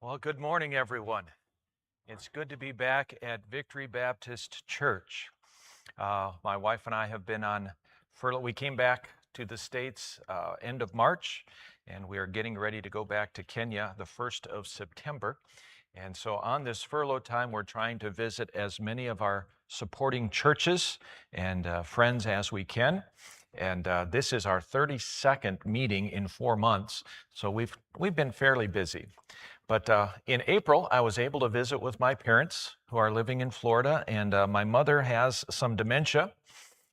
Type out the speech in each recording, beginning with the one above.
Well, good morning, everyone. It's good to be back at Victory Baptist Church. My wife and I have been on furlough. We came back to the States end of March, and we are getting ready to go back to Kenya the 1st of September. And so on this furlough time, we're trying to visit as many of our supporting churches and friends as we can. And this is our 32nd meeting in 4 months, so we've been fairly busy. But in April, I was able to visit with my parents who are living in Florida, and my mother has some dementia.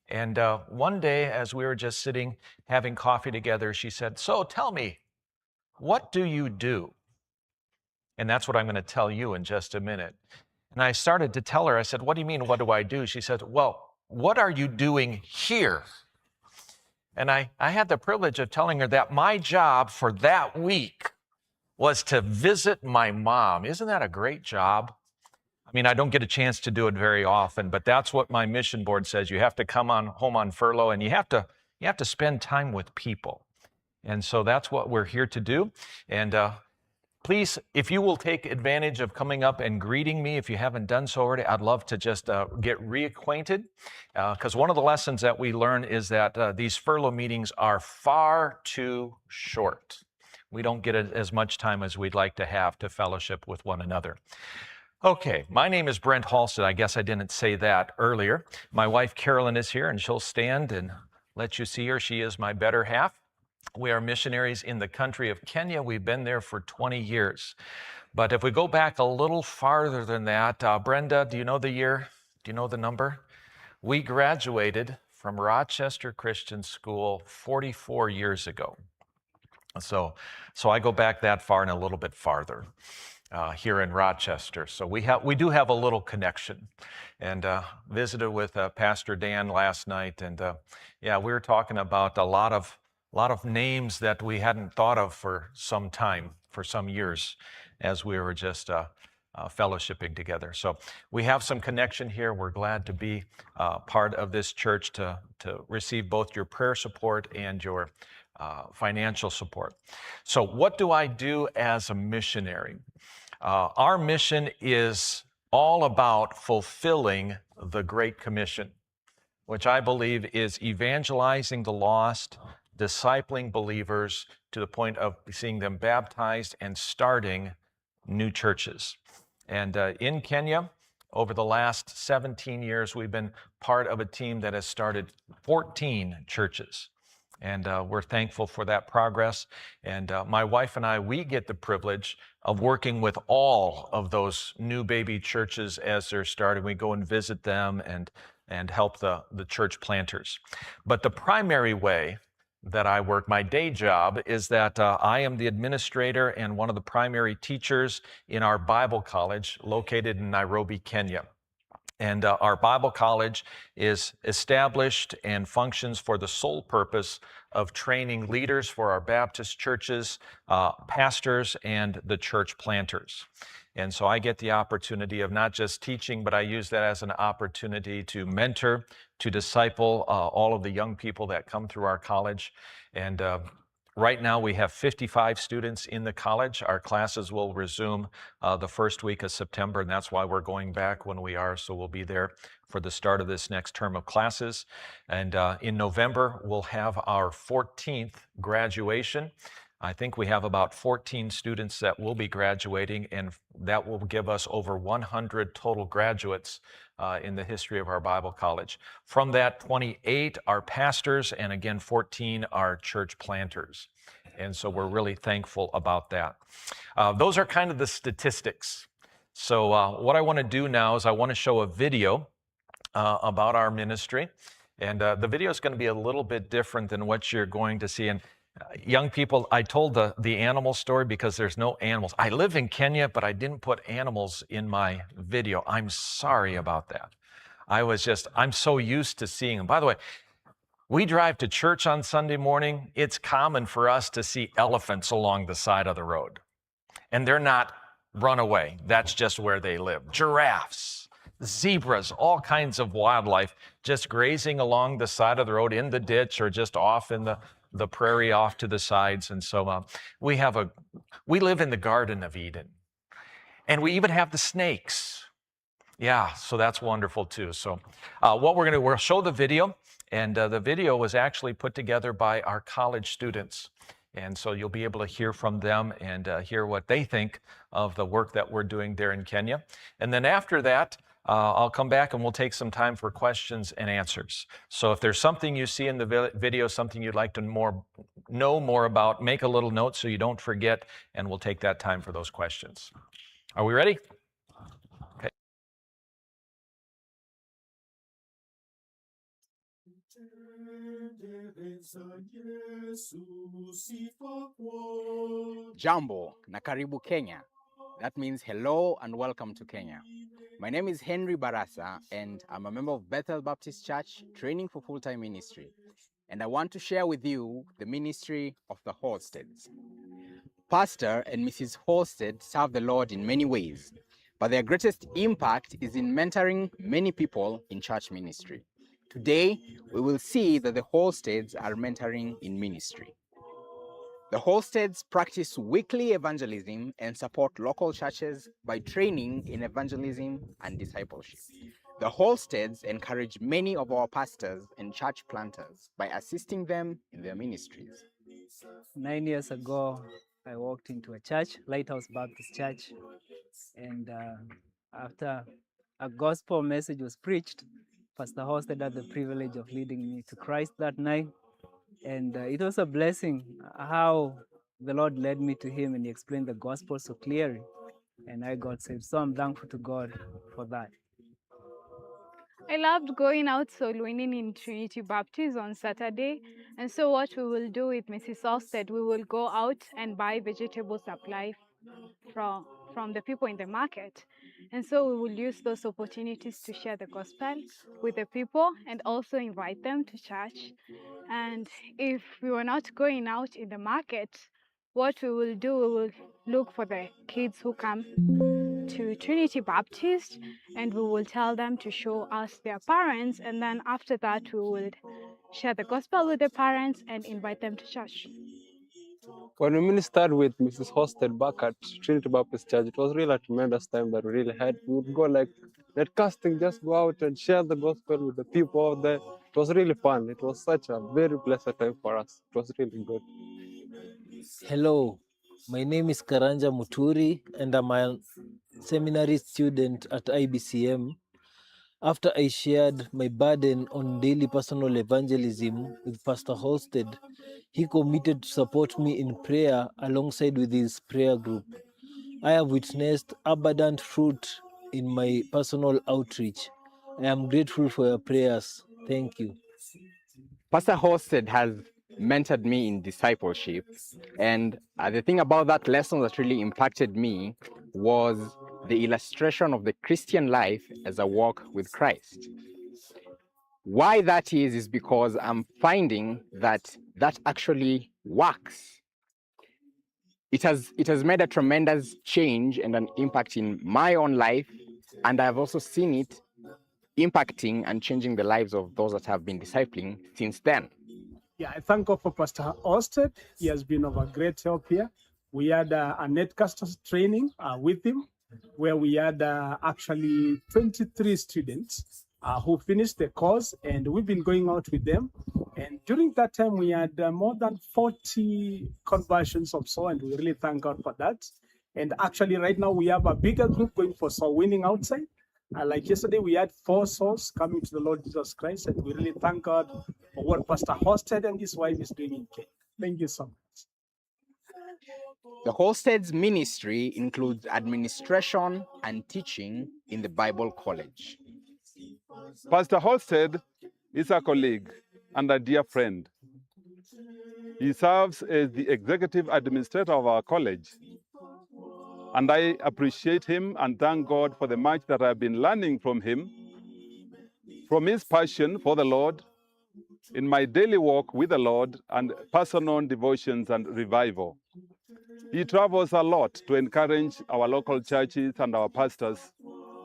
And one day, as we were just sitting having coffee together, she said, "So tell me, what do you do?" And that's what I'm going to tell you in just a minute. And I started to tell her, I said, "What do you mean, what do I do?" She said, "Well, what are you doing here?" And I had the privilege of telling her that my job for that week was to visit my mom. Isn't that a great job? I mean, I don't get a chance to do it very often, but that's what my mission board says. You have to come on home on furlough, and you have to spend time with people. And so that's what we're here to do. And please, if you will take advantage of coming up and greeting me, if you haven't done so already, I'd love to just get reacquainted. Because one of the lessons that we learn is that these furlough meetings are far too short. We don't get as much time as we'd like to have to fellowship with one another. Okay, my name is Brent Halstead. I guess I didn't say that earlier. My wife Carolyn is here, and she'll stand and let you see her. She is my better half. We are missionaries in the country of Kenya. We've been there for 20 years. But if we go back a little farther than that, Brenda, do you know the year? Do you know the number? We graduated from Rochester Christian School 44 years ago. So I go back that far and a little bit farther here in Rochester. So we do have a little connection, and visited with Pastor Dan last night, and yeah, we were talking about a lot of names that we hadn't thought of for some time, for some years, as we were just fellowshipping together. So we have some connection here. We're glad to be part of this church to receive both your prayer support and your financial support. So what do I do as a missionary? Our mission is all about fulfilling the Great Commission, which I believe is evangelizing the lost, discipling believers to the point of seeing them baptized and starting new churches. And in Kenya, over the last 17 years, we've been part of a team that has started 14 churches. And we're thankful for that progress. And my wife and I, we get the privilege of working with all of those new baby churches as they're starting. We go and visit them and help the church planters. But the primary way that I work, my day job, is that I am the administrator and one of the primary teachers in our Bible college located in Nairobi, Kenya. And our Bible college is established and functions for the sole purpose of training leaders for our Baptist churches, pastors, and the church planters. And so I get the opportunity of not just teaching, but I use that as an opportunity to mentor, to disciple all of the young people that come through our college. And right now, we have 55 students in the college. Our classes will resume the first week of September, and that's why we're going back when we are. So we'll be there for the start of this next term of classes. And in November, we'll have our 14th graduation. I think we have about 14 students that will be graduating, and that will give us over 100 total graduates in the history of our Bible college. From that, 28 are pastors, and again, 14 are church planters. And so we're really thankful about that. Those are kind of the statistics. So what I want to do now is I want to show a video about our ministry. And the video is going to be a little bit different than what you're going to see. And young people, I told the animal story because there's no animals. I live in Kenya, but I didn't put animals in my video. I'm sorry about that. I'm so used to seeing them. By the way, we drive to church on Sunday morning. It's common for us to see elephants along the side of the road. And they're not runaway. That's just where they live. Giraffes, zebras, all kinds of wildlife just grazing along the side of the road in the ditch or just off in the prairie off to the sides. And so we live in the Garden of Eden. And we even have the snakes. Yeah, so that's wonderful too. So what we're going to do, we'll show the video, and the video was actually put together by our college students. And so you'll be able to hear from them and hear what they think of the work that we're doing there in Kenya. And then after that, I'll come back and we'll take some time for questions and answers. So if there's something you see in the video, something you'd like to know more about, make a little note so you don't forget, and we'll take that time for those questions. Are we ready? Okay. Jambo na karibu Kenya. That means hello and welcome to Kenya. My name is Henry Barasa and I'm a member of Bethel Baptist Church training for full-time ministry. And I want to share with you the ministry of the Holsteads. Pastor and Mrs. Holstead serve the Lord in many ways, but their greatest impact is in mentoring many people in church ministry. Today, we will see that the Holsteads are mentoring in ministry. The Holsteads practice weekly evangelism and support local churches by training in evangelism and discipleship. The Holsteads encourage many of our pastors and church planters by assisting them in their ministries. 9 years ago, I walked into a church, Lighthouse Baptist Church, and after a gospel message was preached, Pastor Holstead had the privilege of leading me to Christ that night. And it was a blessing how the Lord led me to him and he explained the gospel so clearly. And I got saved. So I'm thankful to God for that. I loved going out soul winning in Trinity Baptist on Saturday. And so what we will do with Mrs. Holstead, we will go out and buy vegetable supply from the people in the market. And so we will use those opportunities to share the gospel with the people and also invite them to church. And if we were not going out in the market, what we will do, we will look for the kids who come to Trinity Baptist and we will tell them to show us their parents, and then after that we will share the gospel with the parents and invite them to church. When we ministered with Mrs. Hosted back at Trinity Baptist Church, it was really a tremendous time that we really had. We would go like net casting, just go out and share the gospel with the people out there. It was really fun. It was such a very blessed time for us. It was really good. Hello, my name is Karanja Muturi and I'm a seminary student at IBCM. After I shared my burden on daily personal evangelism with Pastor Holstead, he committed to support me in prayer alongside with his prayer group. I have witnessed abundant fruit in my personal outreach. I am grateful for your prayers. Thank you. Pastor Holstead has mentored me in discipleship, and the thing about that lesson that really impacted me was the illustration of the Christian life as a walk with Christ. Why that is because I'm finding that actually works. It has made a tremendous change and an impact in my own life, and I've also seen it impacting and changing the lives of those that have been discipling since then. Yeah, I thank God for Pastor Holstead. He has been of a great help here. We had a netcasters training with him, where we had actually 23 students who finished the course, and we've been going out with them. And during that time, we had more than 40 conversions or so, and we really thank God for that. And actually, right now, we have a bigger group going for soul winning outside. Like yesterday, we had 4 souls coming to the Lord Jesus Christ, and we really thank God for what Pastor Holstead and his wife is doing in Kenya. Thank you so much. The Holstead's ministry includes administration and teaching in the Bible College. Pastor Holstead is a colleague and a dear friend. He serves as the executive administrator of our college. And I appreciate him and thank God for the much that I've been learning from him, from his passion for the Lord, in my daily walk with the Lord, and personal devotions and revival. He travels a lot to encourage our local churches and our pastors,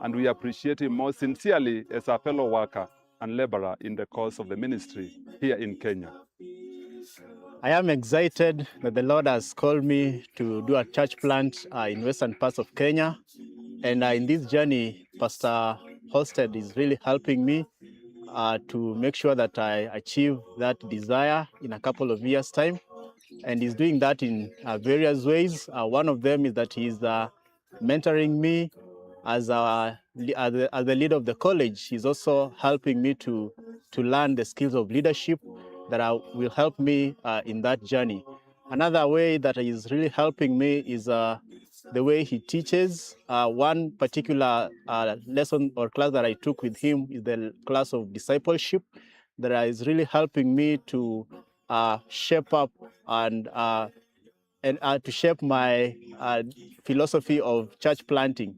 and we appreciate him most sincerely as a fellow worker and laborer in the cause of the ministry here in Kenya. I am excited that the Lord has called me to do a church plant in western parts of Kenya. And in this journey, Pastor Holsted is really helping me to make sure that I achieve that desire in a couple of years' time. And he's doing that in various ways. One of them is that he's mentoring me as the leader of the college. He's also helping me to learn the skills of leadership that will help me in that journey. Another way that is really helping me is the way he teaches. One particular lesson or class that I took with him is the class of discipleship that is really helping me to shape up and to shape my philosophy of church planting.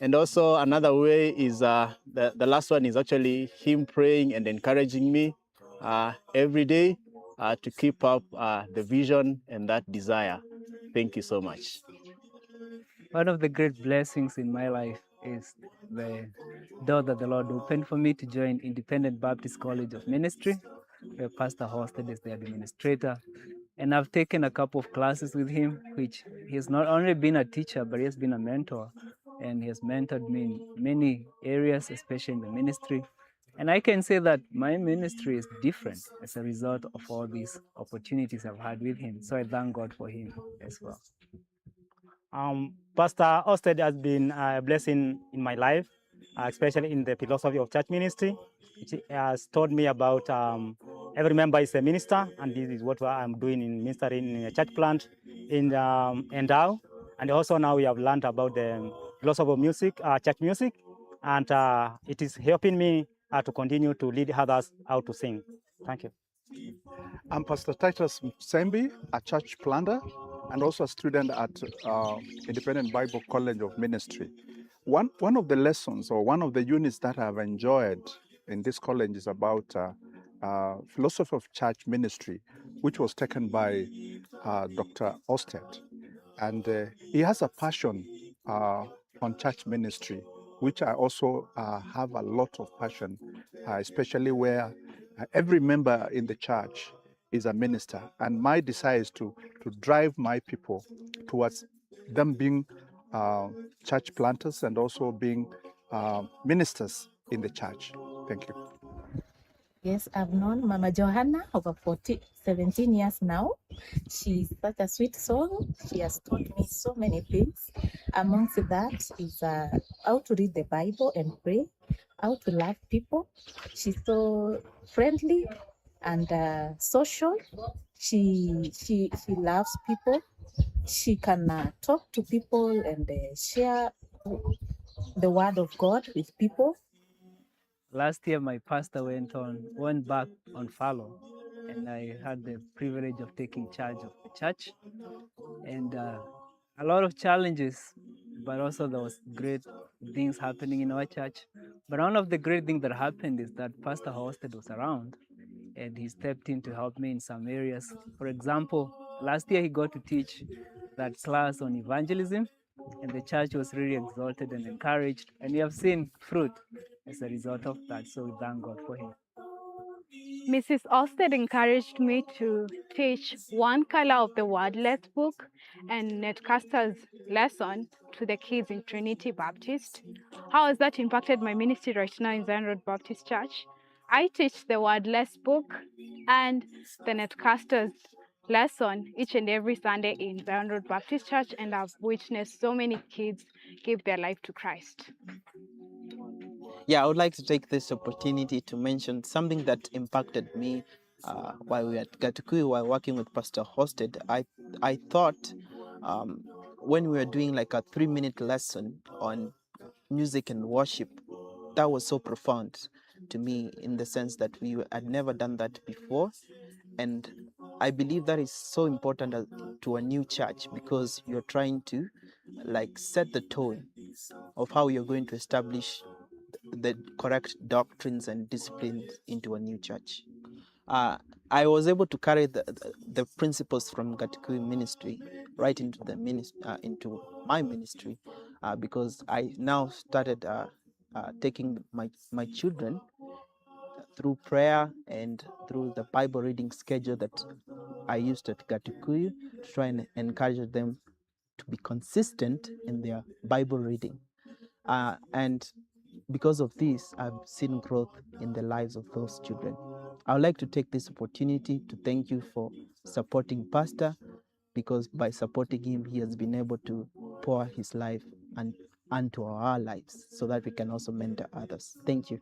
And also another way is the last one is actually him praying and encouraging me every day to keep up the vision and that desire. Thank you so much. One of the great blessings in my life is the door that the Lord opened for me to join Independent Baptist College of Ministry, where Pastor Hosted is the administrator. And I've taken a couple of classes with him, which he's not only been a teacher, but he has been a mentor. And he has mentored me in many areas, especially in the ministry. And I can say that my ministry is different as a result of all these opportunities I've had with him. So I thank God for him as well. Pastor Osted has been a blessing in my life, especially in the philosophy of church ministry. He has taught me about every member is a minister, and this is what I'm doing in ministering in a church plant in Endau. And also now we have learned about the philosophy of music, church music, and it is helping me to continue to lead others how to sing. Thank you. I'm Pastor Titus Sembi, a church planter and also a student at Independent Bible College of Ministry. One of the lessons or one of the units that I've enjoyed in this college is about philosophy of church ministry, which was taken by Dr. Osted. And he has a passion on church ministry, which I also have a lot of passion, especially where every member in the church is a minister. And my desire is to drive my people towards them being church planters and also being ministers in the church. Thank you. Yes, I've known Mama Johanna over 17 years now. She's such a sweet soul. She has taught me so many things. Amongst that is how to read the Bible and pray, how to love people. She's so friendly and social. She loves people. She can talk to people and share the word of God with people. Last year, my pastor went back on furlough, and I had the privilege of taking charge of the church. And a lot of challenges, but also there was great things happening in our church. But one of the great things that happened is that Pastor Hosted was around, and he stepped in to help me in some areas. For example, last year he got to teach that class on evangelism, and the church was really exalted and encouraged, and we have seen fruit as a result of that. So we thank God for him. Mrs. Osted encouraged me to teach One Color of the Wordless book and Netcaster's lesson to the kids in Trinity Baptist. How has that impacted my ministry right now in Zion Road Baptist Church? I teach the Wordless book and the Netcaster's lesson each and every Sunday in Zion Road Baptist Church, and I've witnessed so many kids give their life to Christ. Yeah, I would like to take this opportunity to mention something that impacted me while we were at Gatukui, while working with Pastor Hosted. I thought when we were doing like a 3-minute lesson on music and worship, that was so profound to me in the sense that we had never done that before. And I believe that is so important to a new church, because you're trying to like set the tone of how you're going to establish the correct doctrines and disciplines into a new church. I was able to carry the principles from Gatukui ministry right into the into my ministry, because I now started taking my children through prayer and through the Bible reading schedule that I used at Gatukuyu to try and encourage them to be consistent in their Bible reading. And because of this, I've seen growth in the lives of those children. I would like to take this opportunity to thank you for supporting Pastor, because by supporting him, he has been able to pour his life and onto our lives so that we can also mentor others. Thank you.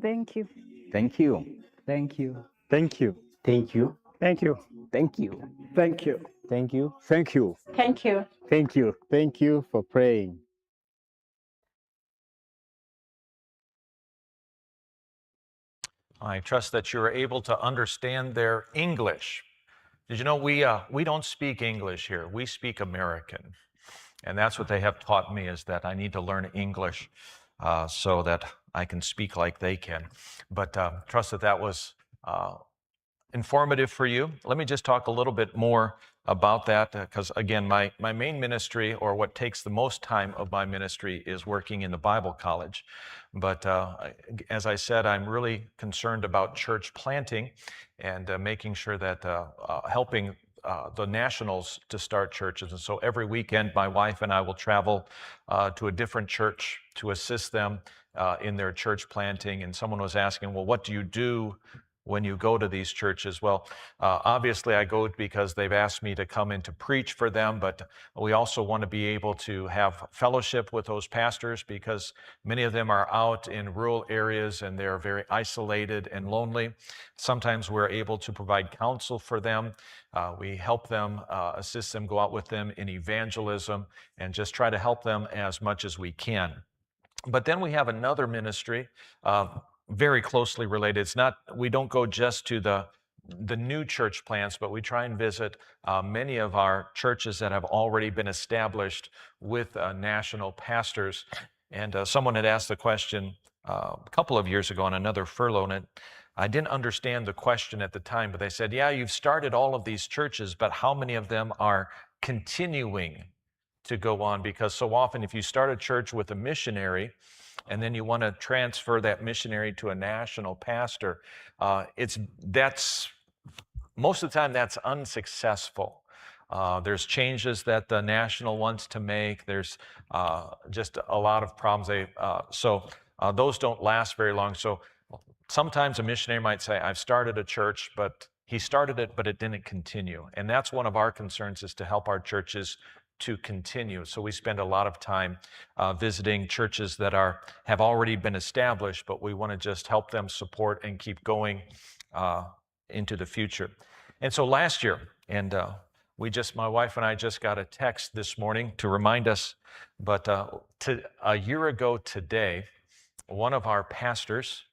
Thank you. Thank you. Thank you. Thank you. Thank you. Thank you. Thank you. Thank you. Thank you. Thank you. Thank you. Thank you. Thank you for praying. I trust that you are able to understand their English. Did you know we don't speak English here? We speak American. And that's what they have taught me, is that I need to learn English so that I can speak like they can. But trust that that was informative for you. Let me just talk a little bit more about that, because again, my main ministry, or what takes the most time of my ministry, is working in the Bible college. But as I said, I'm really concerned about church planting and making sure that helping the nationals to start churches. And so every weekend, my wife and I will travel to a different church to assist them in their church planting. And someone was asking, well, what do you do when you go to these churches? Well, obviously I go because they've asked me to come in to preach for them, but we also want to be able to have fellowship with those pastors, because many of them are out in rural areas and they're very isolated and lonely. Sometimes we're able to provide counsel for them. We help them, assist them, go out with them in evangelism, and just try to help them as much as we can. But then we have another ministry, very closely related. It's not, we don't go just to the new church plants, but we try and visit many of our churches that have already been established with national pastors. And someone had asked the question a couple of years ago on another furlough, and I didn't understand the question at the time, but they said, yeah, you've started all of these churches, but how many of them are continuing to go on? Because so often if you start a church with a missionary and then you want to transfer that missionary to a national pastor, that's most of the time that's unsuccessful. There's changes that the national wants to make. There's just a lot of problems. So those don't last very long. So sometimes a missionary might say, I've started a church, but he started it, but it didn't continue. And that's one of our concerns, is to help our churches to continue. So we spend a lot of time visiting churches that have already been established, but we want to just help them support and keep going into the future. And so last year, and my wife and I just got a text this morning to remind us, but a year ago today, one of our pastors,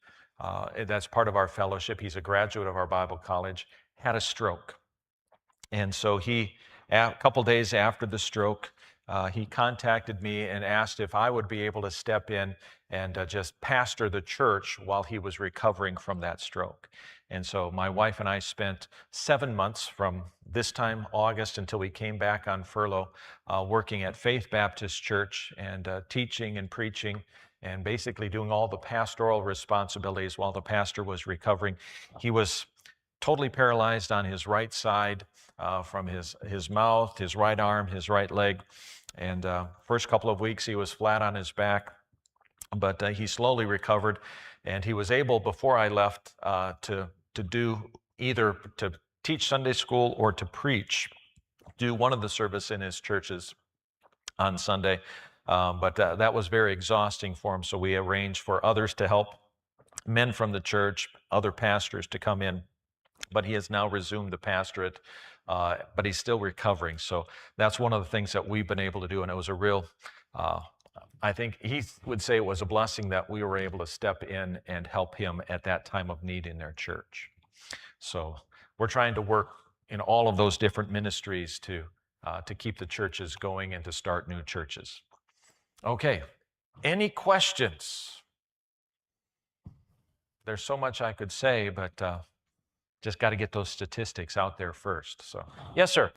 that's part of our fellowship, he's a graduate of our Bible college, had a stroke. And so a couple days after the stroke, he contacted me and asked if I would be able to step in and just pastor the church while he was recovering from that stroke. And so my wife and I spent 7 months from this time, August, until we came back on furlough, working at Faith Baptist Church and teaching and preaching and basically doing all the pastoral responsibilities while the pastor was recovering. He was totally paralyzed on his right side, from his mouth, his right arm, his right leg. And first couple of weeks he was flat on his back, but he slowly recovered, and he was able, before I left, to do either to teach Sunday school or to preach, do one of the service in his churches on Sunday. But that was very exhausting for him, so we arranged for others to help, men from the church, other pastors to come in. But he has now resumed the pastorate, but he's still recovering. So that's one of the things that we've been able to do, and it was a real, I think he would say it was a blessing that we were able to step in and help him at that time of need in their church. So we're trying to work in all of those different ministries to keep the churches going and to start new churches. Okay, any questions? There's so much I could say, but just got to get those statistics out there first. So, yes, sir.